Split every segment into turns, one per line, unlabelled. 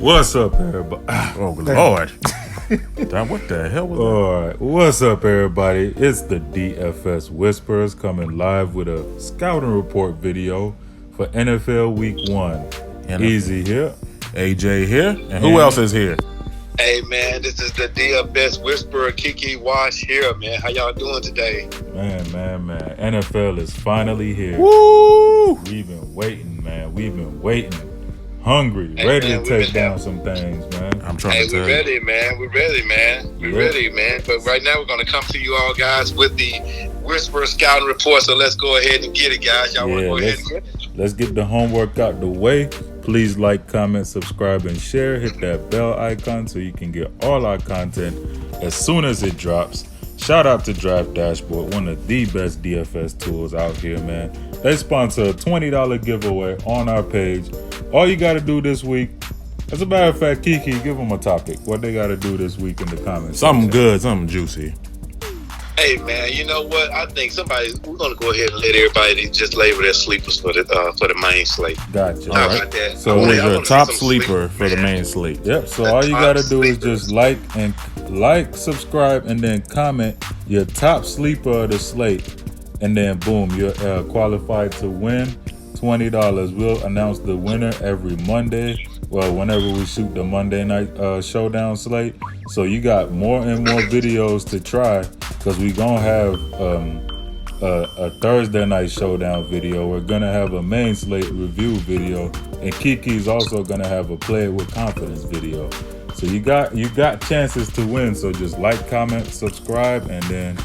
What's up, everybody?
Oh, Lord. What the hell was that?
All right. What's up, everybody? It's the DFS Whisperers coming live with a scouting report video for NFL Week 1. Easy here.
AJ here. And who else is here?
Hey, man, this is the DFS Whisperer, Kiki Wash here, man. How y'all doing today?
Man. NFL is finally here.
Woo!
We've been waiting, man. We've been waiting. Hungry, ready to take down some things, man.
I'm trying to tell you.
We're ready, man. We're ready, man. But right now, we're going to come to you all, guys, with the Whisperer Scouting Report. So let's go ahead and get it, guys. Y'all want to go ahead and get it?
Let's get the homework out the way. Please like, comment, subscribe, and share. Hit that bell icon so you can get all our content as soon as it drops. Shout out to Draft Dashboard, one of the best DFS tools out here, man. They sponsor a $20 giveaway on our page. All you got to do this week, as a matter of fact, Kiki, give them a topic. What they got to do this week in the comments.
Something good, something juicy.
Hey, man, you know what? I think we're going to go ahead and let everybody just label their sleepers for the main slate.
Gotcha.
How about that?
So who's your top sleeper for the main slate?
Yep, so all you got to do is just like, subscribe, and then comment your top sleeper of the slate. And then, boom, you're qualified to win $20. We'll announce the winner every Monday. Well, whenever we shoot the Monday night showdown slate. So you got more and more videos to try because we're going to have a Thursday night showdown video. We're going to have a main slate review video. And Kiki's also going to have a play it with confidence video. So you got chances to win. So just like, comment, subscribe, and then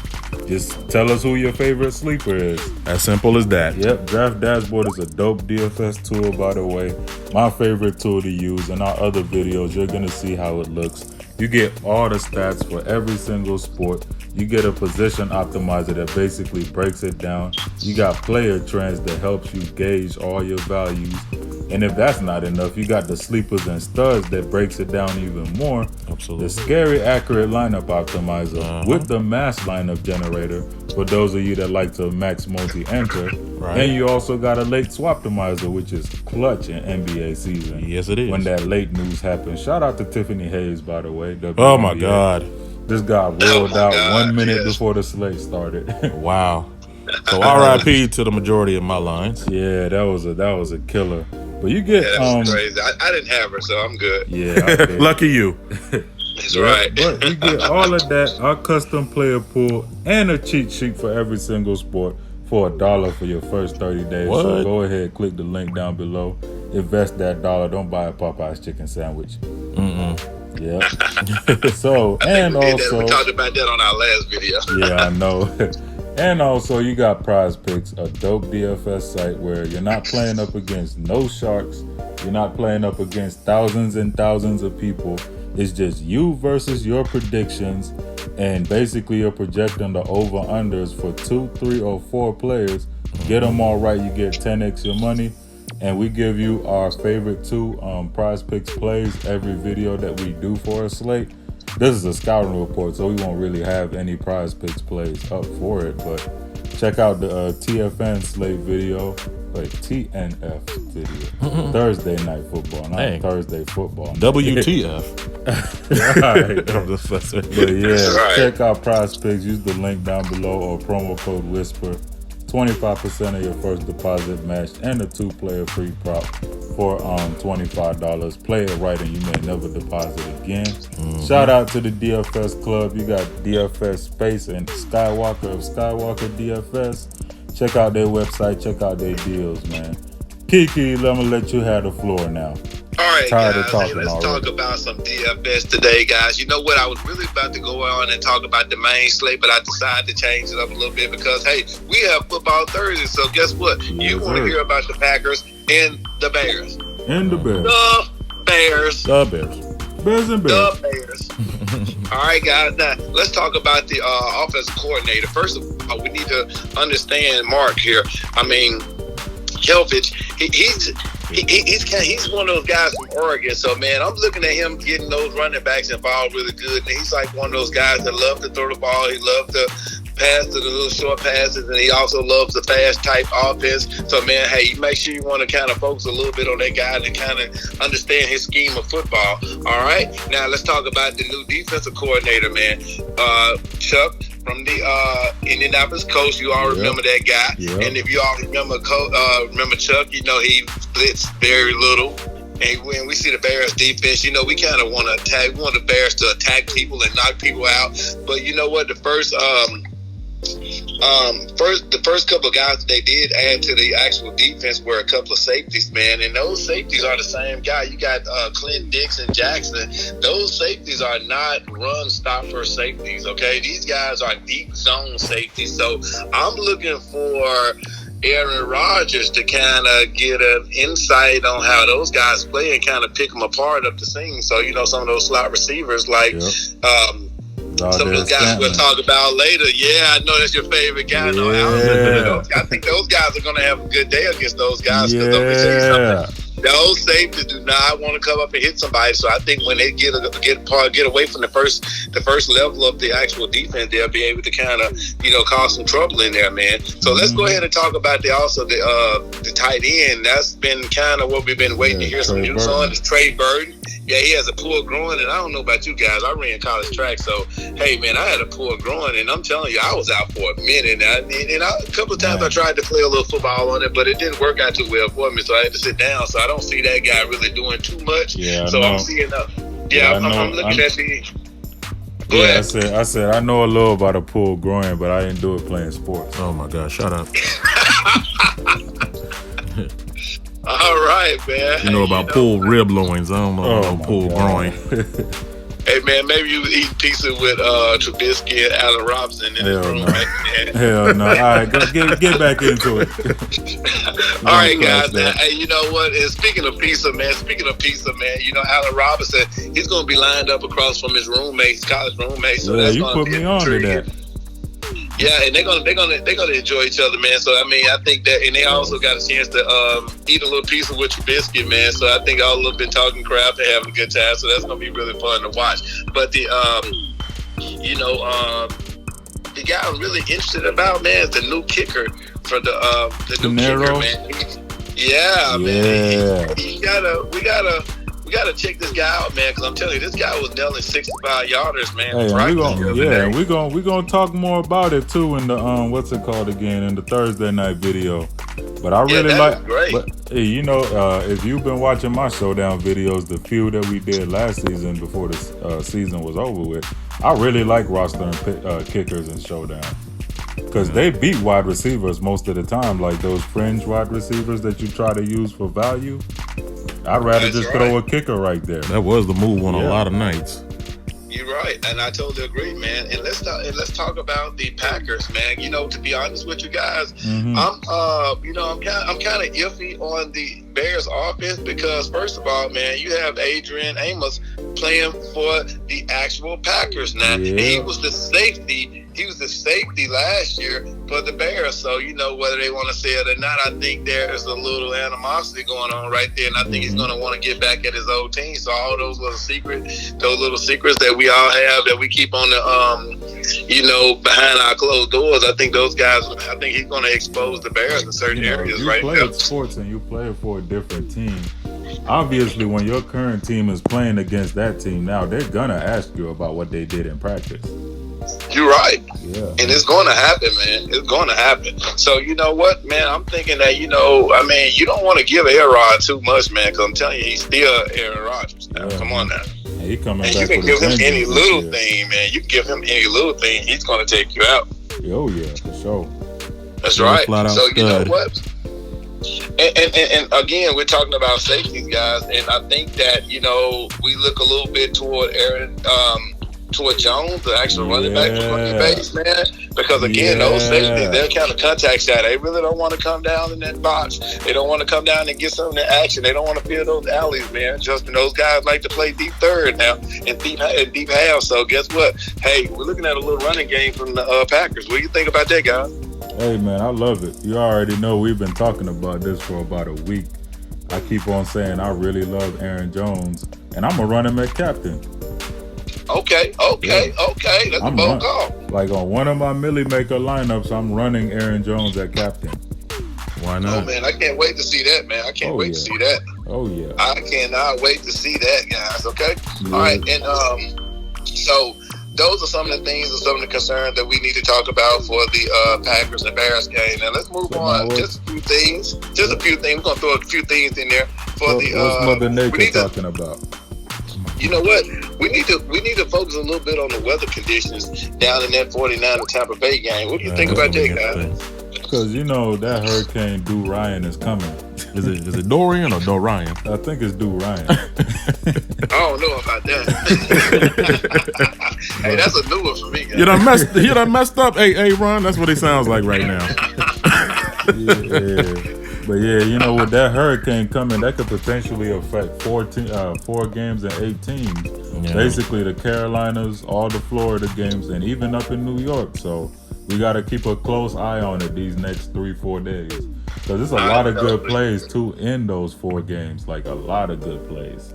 just tell us who your favorite sleeper is.
As simple as that.
Yep, Draft Dashboard is a dope DFS tool, by the way. My favorite tool to use. In our other videos, you're going to see how it looks. You get all the stats for every single sport. You get a position optimizer that basically breaks it down. You got player trends that helps you gauge all your values. And if that's not enough, you got the sleepers and studs that breaks it down even more.
Absolutely.
The scary accurate lineup optimizer with the mass lineup generator for those of you that like to max multi-enter. Right. And you also got a late swap optimizer, which is clutch in NBA season.
Yes, it is.
When that late news happens. Shout out to Tiffany Hayes, by the way.
Oh, my God.
This guy rolled out 1 minute before the slate started.
Wow. So RIP to the majority of my lines.
Yeah, that was a killer. But you get
that was crazy. I didn't have her, so I'm good.
Yeah,
lucky you.
That's right.
But you get all of that, our custom player pool, and a cheat sheet for every single sport for $1 for your first 30 days.
What?
So go ahead, click the link down below. Invest that $1. Don't buy a Popeye's chicken sandwich. Yeah. So and also
we talked about that on our last video.
Yeah, I know. And also, you got Prizepicks, a dope DFS site where you're not playing up against no sharks. You're not playing up against thousands and thousands of people. It's just you versus your predictions. And basically, you're projecting the over-unders for 2, 3, or 4 players. Get them all right, you get 10x your money. And we give you our favorite 2 Prizepicks plays every video that we do for a slate. This is a scouting report, so we won't really have any Prizepicks plays up for it. But check out the TFN slate video, TNF video. Thursday night football, not Thursday football.
WTF.
Right.
I'm just fussing.
But yeah, check out Prizepicks. Use the link down below or promo code Whisper. 25% of your first deposit matched and a 2-player free prop for $25. Play it right and you may never deposit again. Shout out to the DFS Club. You got DFS Space and Skywalker of Skywalker DFS. Check out their website. Check out their deals, man. Kiki, I'm going to let you have the floor now.
All right,
Tired
guys,
of talking
let's
already.
talk about some DFS today, guys. You know what? I was really about to go on and talk about the main slate, but I decided to change it up a little bit because, hey, we have football Thursday, so guess what? You want to hear about the Packers and the Bears.
And the Bears.
The Bears.
The Bears.
Bears and Bears.
The Bears. All right, guys. Now, let's talk about the offensive coordinator. First of all, we need to understand Mark here. I mean, Kelvich, he's one of those guys from Oregon. So, man, I'm looking at him getting those running backs involved really good. And he's like one of those guys that love to throw the ball. He loves to pass to the little short passes, and he also loves the fast type offense. So, man, hey, you make sure you want to kind of focus a little bit on that guy to kind of understand his scheme of football. All right, now let's talk about the new defensive coordinator, man, Chuck. From the Indianapolis Colts, you all remember that guy. Yep. And if you all remember Chuck, you know he blitzed very little. And when we see the Bears defense, you know, we kind of want to attack. We want the Bears to attack people and knock people out. But you know what? The first couple of guys that they did add to the actual defense were a couple of safeties, man. And those safeties are the same guy. You got Clint Dix and Jackson. Those safeties are not run stopper safeties, okay? These guys are deep zone safeties. So I'm looking for Aaron Rodgers to kind of get an insight on how those guys play and kind of pick them apart up the seam. So, you know, some of those slot receivers like some of those guys we'll talk about later. Yeah, I know that's your favorite guy. Yeah. I think those guys are going to have a good day against those guys. Because let me tell you something. Those safeties do not want to come up and hit somebody. So I think when they get away from the first level of the actual defense, they'll be able to kind of, you know, cause some trouble in there, man. So let's go ahead and talk about the tight end. That's been kind of what we've been waiting to hear some news on. Is Trey Burton. Yeah, he has a pulled groin, and I don't know about you guys. I ran college track, so hey, man, I had a pulled groin, and I'm telling you, I was out for a minute. And a couple of times I tried to play a little football on it, but it didn't work out too well for me, so I had to sit down. So I don't see that guy really doing too much. Yeah, so I'm seeing I'm looking at the.
I said I know a little about a pulled groin, but I didn't do it playing sports.
Oh my God, shut up.
All right, man.
You know about pulled rib loins. I don't know about pulled groin.
Hey, man, maybe you eat pizza with Trubisky and Allen Robinson in his room right there.
Hell no. All right, get back into it.
All right, guys. Now, hey, you know what? And speaking of pizza, man, you know, Allen Robinson, he's going to be lined up across from his college roommates. So that's
you put me on to that.
Yeah, and they're gonna enjoy each other, man. So I mean, I think that, and they also got a chance to eat a little pizza with Trubisky, man. So I think all of them been talking crap and having a good time. So that's gonna be really fun to watch. But the guy I'm really interested about, man, is the new kicker for the new kicker, man. Man. We gotta check this guy out, man, because I'm telling you, this guy was nailing 65 yarders, man.
We're gonna talk more about it too in the what's it called again, in the Thursday night video. But I really
great.
But hey, you know, if you've been watching my showdown videos, the few that we did last season before the season was over with, I really like rostering kickers in showdown. Because they beat wide receivers most of the time, like those fringe wide receivers that you try to use for value. I'd rather throw a kicker right there.
That was the move on a lot of nights.
You're right, and I totally agree, man. And let's talk about the Packers, man. You know, to be honest with you guys, I'm kind of iffy on the Bears offense because, first of all, man, you have Adrian Amos playing for the actual Packers now. Yeah. He was the safety. He was the safety last year for the Bears. So, you know, whether they want to say it or not, I think there's a little animosity going on right there. And I think he's going to want to get back at his old team. So all those little secrets that we all have that we keep on the, behind our closed doors, I think he's going to expose the Bears in certain areas right now. You play
sports and you play for a different team. Obviously, when your current team is playing against that team now, they're going to ask you about what they did in practice.
You're right. Yeah. And it's going to happen, man. It's going to happen. So, you know what, man? I'm thinking that, you don't want to give A-Rod too much, man, because I'm telling you, he's still Aaron Rodgers now. Yeah. Come on now.
He coming
and
back.
You can give him any little thing, man. You can give him any little thing, he's going to take you out.
Oh, yeah, for sure.
That's right. So, you know what? And again, we're talking about safeties, guys, and I think that, we look a little bit toward Jones, the actual running back for running base, man. Because again, those safeties, they're kind of contact shy. They really don't want to come down in that box. They don't want to come down and get some of the action. They don't want to fill those alleys, man. Justin, those guys like to play deep third now and deep half. So guess what? Hey, we're looking at a little running game from the Packers. What do you think about that, guys?
Hey, man, I love it. You already know we've been talking about this for about a week. I keep on saying I really love Aaron Jones, and I'm going to run him at captain.
Okay. That's a bold call.
Like on one of my Millie Maker lineups, I'm running Aaron Jones at captain.
Why not?
Oh man, I can't wait to see that, man. I can't wait to see that.
Oh yeah.
I cannot wait to see that, guys. Okay.
Yeah.
All right, and so those are some of the things and some of the concerns that we need to talk about for the Packers and Bears game. Now let's move on. Just a few things. We're gonna throw a few things in there for
what's Mother Nature talking about?
You know what? We need to focus a little bit on the weather conditions down in that 49 Tampa Bay game. What do you think about that, guys?
Because you know that Hurricane Do Ryan is coming.
Is it Dorian or Dorian?
I think it's Do Ryan.
I don't know about that. Hey, that's a new one for me, guys.
You done messed up, Ron. That's what he sounds like right now.
Yeah. But yeah, you know, with that hurricane coming, that could potentially affect 4 games and 8 teams. Yeah. Basically, the Carolinas, all the Florida games, and even up in New York. So we got to keep a close eye on it these next 3-4 days. Because there's a lot of good plays, too, in those 4 games. Like, a lot of good plays.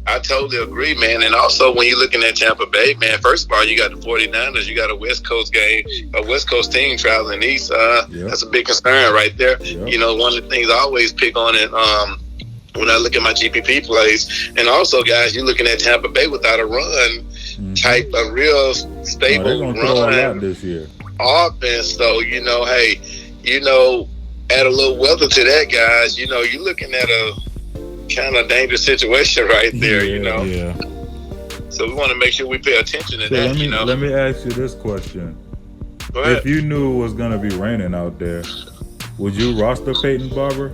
I totally agree, man. And also, when you're looking at Tampa Bay, man, first of all, you got the 49ers. You got a West Coast game, a West Coast team traveling east. That's a big concern right there. Yep. You know, one of the things I always pick on it when I look at my GPP plays. And also, guys, you're looking at Tampa Bay without a run type, a real stable
run
throw a lot
this year.
Offense. So, you know, hey, you know, add a little weather to that, guys. You know, you're looking at a kind of dangerous situation right there, you know.
Yeah.
So we want to make sure we pay attention to that.
Let me ask you this question: if you knew it was gonna be raining out there, would you roster Peyton Barber,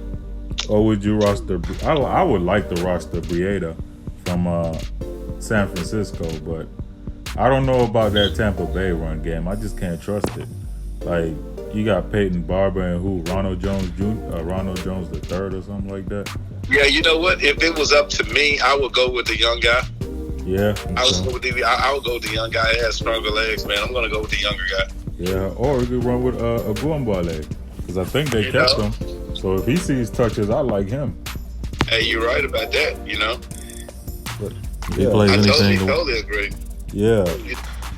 or would you roster? I would like to roster Brieda from San Francisco, but I don't know about that Tampa Bay run game. I just can't trust it. Like, you got Peyton Barber and Ronald Jones the third or something like that.
Yeah, you know what? If it was up to me, I would go with the young guy.
Yeah.
I would go with the young guy. He has stronger legs, man. I'm going to go with the younger guy.
Yeah, or we could run with Aguambale, because I think they kept him. So if he sees touches, I like him.
Hey, you're right about that, you know.
But,
he plays anything.
Totally agree.
Yeah.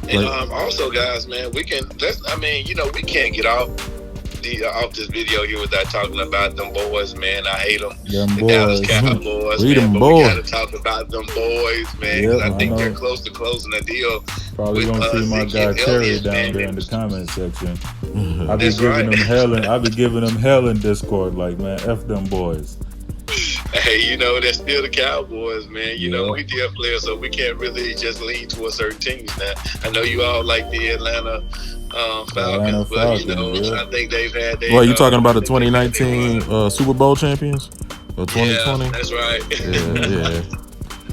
And also, guys, man, we can't get off this video here without talking about them boys, man. I hate them. The Dallas Cowboys,
we
got to talk about them boys, man.
Yep,
I think they're close to closing a deal.
Probably gonna see my guy Terry down there in the comment section. I be giving them hell in Discord, like, man, F them boys.
Hey, you know, they're still the Cowboys, man. You know, we DF players, so we can't really just lean towards certain teams now. I know you all like the Atlanta Falcons, but, you know, I think they've had...
Well, you talking about the 2019 Super Bowl champions? Or 2020?
Yeah, that's right.
Yeah.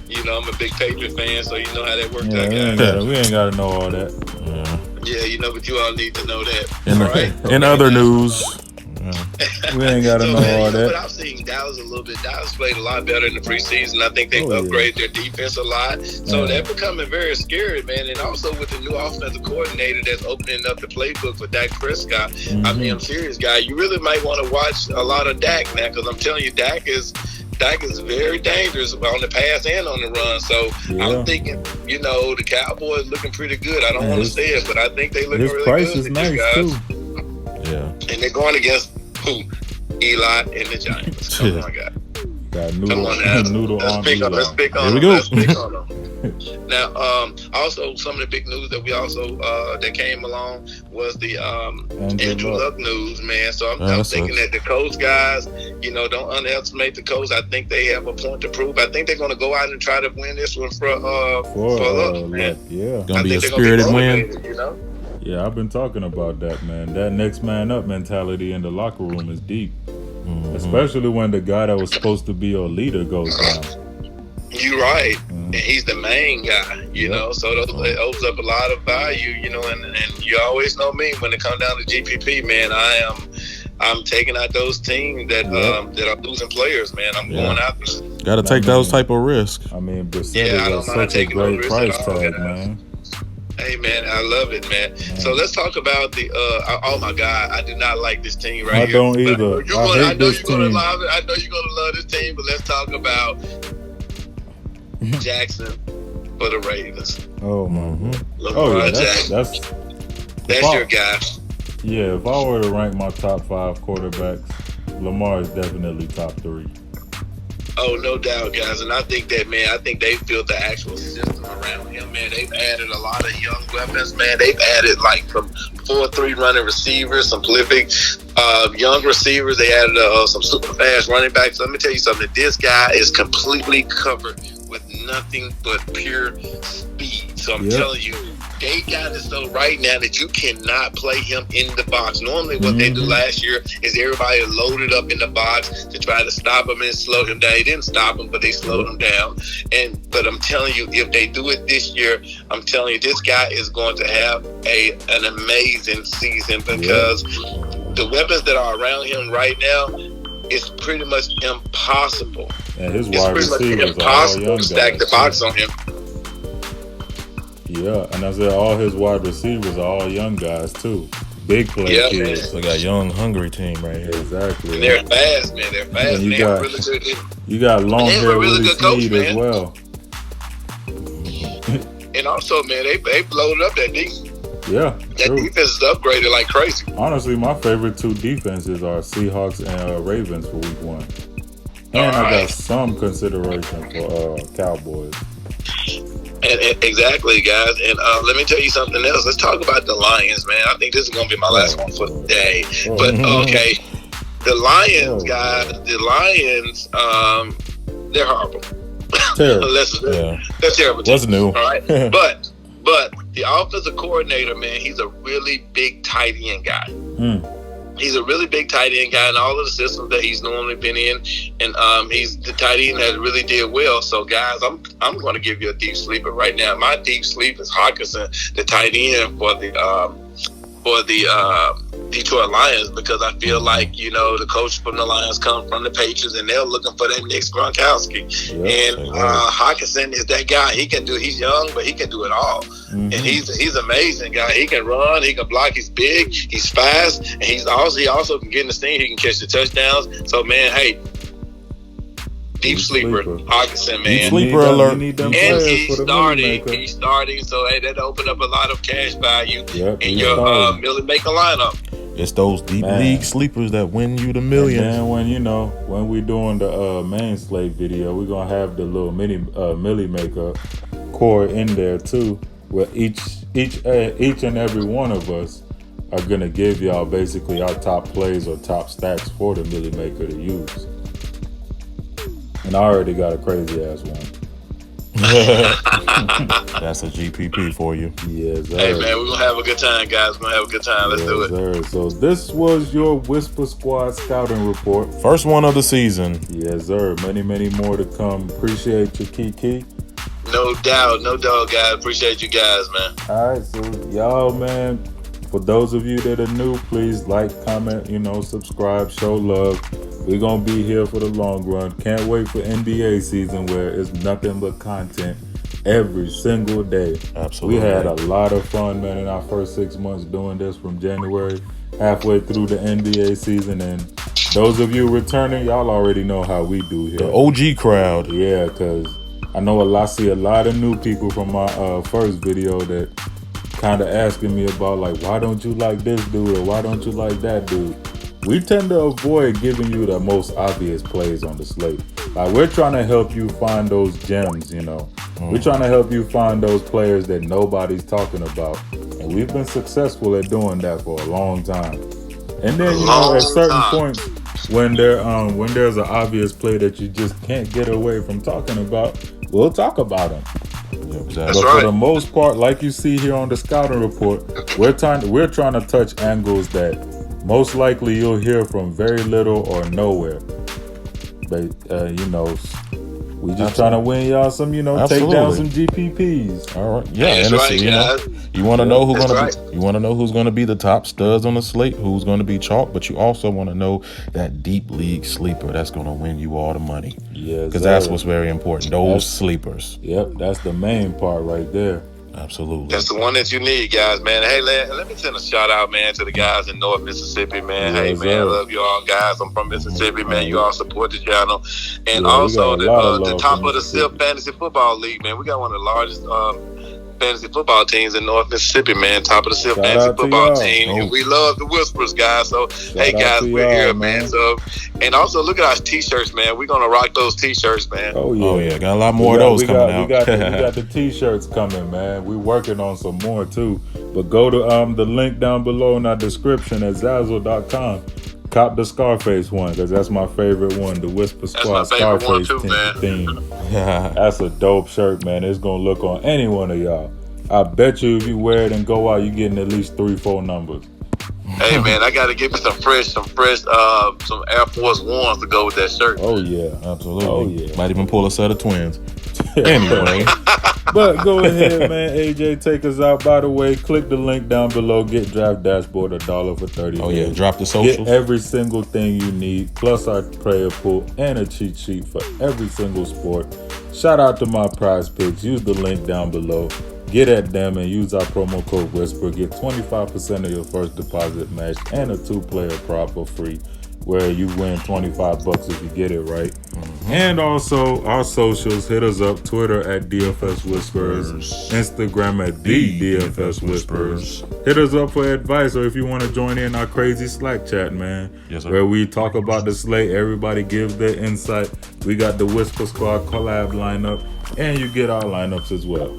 You know, I'm a big Patriot fan, so you know how that worked out, guys.
We ain't got to know all that.
Yeah, you know, but you all need to know that.
In other news...
We ain't got to know all that.
But I've seen Dallas a little bit. Dallas played a lot better in the preseason. I think they've upgraded their defense a lot. So they're becoming very scary, man. And also with the new offensive coordinator that's opening up the playbook for Dak Prescott. I mean, I'm serious, guy. You really might want to watch a lot of Dak now, because I'm telling you, Dak is very dangerous on the pass and on the run. So I'm thinking, you know, the Cowboys looking pretty good. I don't want to say it, but I think they look really good.
His price is nice, guys.
Yeah.
And they're going against who? Eli and the Giants. Come on, God.
Got noodle
let's pick on them. Now, also some of the big news that we also that came along was the Andrew Luck news, man. So I'm thinking that the Colts guys, you know, don't underestimate the Colts. I think they have a point to prove. I think they're going to go out and try to win this one for Luck, man.
Yeah,
gonna be a spirited win.
You know.
Yeah, I've been talking about that, man. That next man up mentality in the locker room is deep. Especially when the guy that was supposed to be your leader goes down.
You're right. And he's the main guy, you know, so it opens up a lot of value, you know, and you always know me when it comes down to GPP, man. I'm taking out those teams that are losing players, man. I'm going out there.
Got to take those type of risks.
I mean, Brissett is such a great price tag, man.
Hey, man, I love it, man. So let's talk about the oh my God, I do not like this team right here.
I don't either.
I know you're gonna love love this team, but let's talk about Jackson for the Ravens.
Oh my.
Lamar
yeah,
Jackson. That's your guy.
Yeah, if I were to rank my top 5 quarterbacks, Lamar is definitely top 3.
Oh, no doubt, guys. And I think that, man, I think they built the actual system around him, man. They've added a lot of young weapons, man. They've added like some 4-3 running receivers, some prolific young receivers. They added some super fast running backs. Let me tell you something. This guy is completely covered with nothing but pure speed. So I'm telling you, they got it so right now that you cannot play him in the box. Normally what they did last year is everybody loaded up in the box to try to stop him and slow him down. They didn't stop him, but they slowed him down. But I'm telling you, if they do it this year, I'm telling you, this guy is going to have an amazing season because the weapons that are around him right now, it's pretty much impossible.
And his wide receivers are all young guys.
To stack the box on him.
Yeah, and I said all his wide receivers are all young guys too. Big play kids.
So they got young, hungry team right here.
Exactly.
And they're fast, man. They're fast.
And you got long hair Willie Snead as well.
And also, man, they loaded up that defense.
Yeah,
that defense is upgraded like crazy.
Honestly, my favorite 2 defenses are Seahawks and Ravens for week 1. And I got some consideration for Cowboys.
And exactly, guys. And let me tell you something else. Let's talk about the Lions, man. I think this is going to be my last one for the day. But, okay, the Lions, guys, they're horrible.
Terrible.
They're terrible.
What's new?
All right. But the offensive coordinator, man, he's a really big tight end guy. He's a really big tight end guy in all of the systems that he's normally been in, and he's the tight end that really did well. So, guys, I'm going to give you a deep sleeper right now. My deep sleep is Hawkinson, the tight end for the Detroit Lions, because I feel like, you know, the coach from the Lions come from the Patriots, and they're looking for that next Gronkowski. Hawkinson is that guy. He's young, but he can do it all. And he's amazing guy. He can run, he can block, he's big, he's fast, and he also can get in the steam, he can catch the touchdowns. So, man, hey, deep sleeper, Hawkinson, man.
Deep sleeper alert.
And he's starting, so hey, that opened up a lot of cash value in your Millie Maker lineup.
It's those deep league sleepers that win you the millions.
And when we're doing the main slate video, we're gonna have the little Millie Maker core in there too, where each and every one of us are gonna give y'all basically our top plays or top stacks for the Millie Maker to use. And I already got a crazy ass one.
That's a GPP for you.
Yes, sir.
Hey, man, we're going to have a good time, guys. We're going to have a good time. Let's do it.
Sir. So this was your Whisper Squad scouting report.
First one of the season.
Yes, sir. Many, many more to come. Appreciate you, Kiki.
No doubt, guys. Appreciate you guys, man.
All right, so y'all, man, for those of you that are new, please like, comment, subscribe, show love. We're going to be here for the long run. Can't wait for NBA season where it's nothing but content every single day.
Absolutely.
We had a lot of fun, man, in our first 6 months doing this from January halfway through the NBA season. And those of you returning, y'all already know how we do here.
The OG crowd.
Yeah, because I know I see a lot of new people from my first video that kind of asking me about, like, why don't you like this dude or why don't you like that dude? We tend to avoid giving you the most obvious plays on the slate. Like, we're trying to help you find those gems, We're trying to help you find those players that nobody's talking about. And we've been successful at doing that for a long time. And then, at certain points, when there's an obvious play that you just can't get away from talking about, we'll talk about them.
Exactly.
But for the most part, like you see here on the scouting report, we're trying to touch angles that most likely you'll hear from very little or nowhere. But we just trying to win y'all some, take down some GPPs.
All right, yeah, and you want to know who's going to be the top studs on the slate, who's going to be chalk, but you also want to know that deep league sleeper that's going to win you all the money.
Yes,
because that's what's very important. Sleepers.
Yep, that's the main part right there.
Absolutely.
That's the one that you need, guys, man. Hey, let me send a shout out, man, to the guys in North Mississippi, man. Hey, man, I love you all, guys. I'm from Mississippi, man. You all support the channel. And also the top of the SIP Fantasy Football League, man. We got one of the largest fantasy football teams in North Mississippi, man. Top of the SIP Fantasy Football team. And we love the Whisperers, guys. So, hey, guys, we're here, man. So, and also, look at our T-shirts, man. We're going to rock those T-shirts, man.
Oh, yeah.
Got a lot more of those coming out.
We got the T-shirts coming, man. We're working on some more, too. But go to the link down below in our description at Zazzle.com. Cop the Scarface one, because that's my favorite one. The Whisper Squad Scarface theme. That's a dope shirt, man. It's going to look on any one of y'all. I bet you if you wear it and go out, you're getting at least 3-4 numbers.
Hey, man, I got to give me some Air Force Ones to go with that shirt.
Oh, yeah.
Absolutely.
Oh, yeah.
Might even pull a set of twins. Anyway.
But go ahead, man. AJ, take us out. By the way, click the link down below. Get Draft Dashboard $1 for 30
Oh,
days.
yeah. Drop the socials.
Get every single thing you need, plus our player pool and a cheat sheet for every single sport. Shout out to my Prizepicks. Use the link down below. Get at them and use our promo code Whisper. Get 25% of your first deposit matched and a 2-player prop for free, where you win $25 if you get it right. And also our socials, hit us up, Twitter at DFS Whisperers, Instagram at the DFS Whisperers. Hit us up for advice, or if you want to join in our crazy Slack chat, man.
Yes, sir.
Where we talk about the slate, everybody gives their insight. We got the Whisper Squad collab lineup, and you get our lineups as well.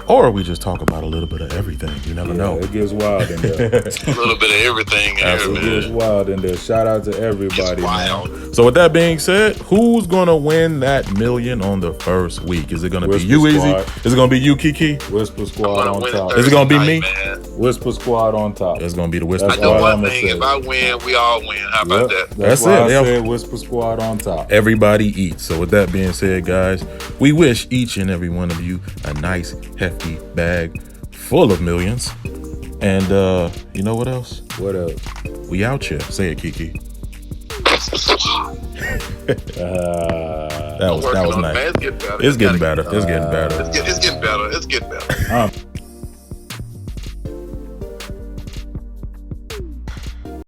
Or we just talk about a little bit of everything. You never know.
It gets wild in there.
A little bit of everything in here,
It gets
man.
wild in there. Shout out to everybody, man.
So with that being said, who's gonna win that $1 million on the first week? Is it gonna be
Whisper
you,
Squad.
Easy? Is it gonna be you, Kiki?
Whisper Squad on top.
Is it gonna be me?
Man.
Whisper Squad on top.
It's gonna be the Whisper
I
Squad.
know
all
one
I'ma
thing.
say.
If I win, we all win. How about that?
That's
That's
why
it,
I
yeah.
said Whisper Squad on top.
Everybody eats. So with that being said, guys, we wish each and every one of you a nice, hefty bag full of millions. And you know what else?
What else?
We out here. Say it, Kiki. That was nice.
Man, it's getting better.
It's getting better. It's getting better.
It's getting better.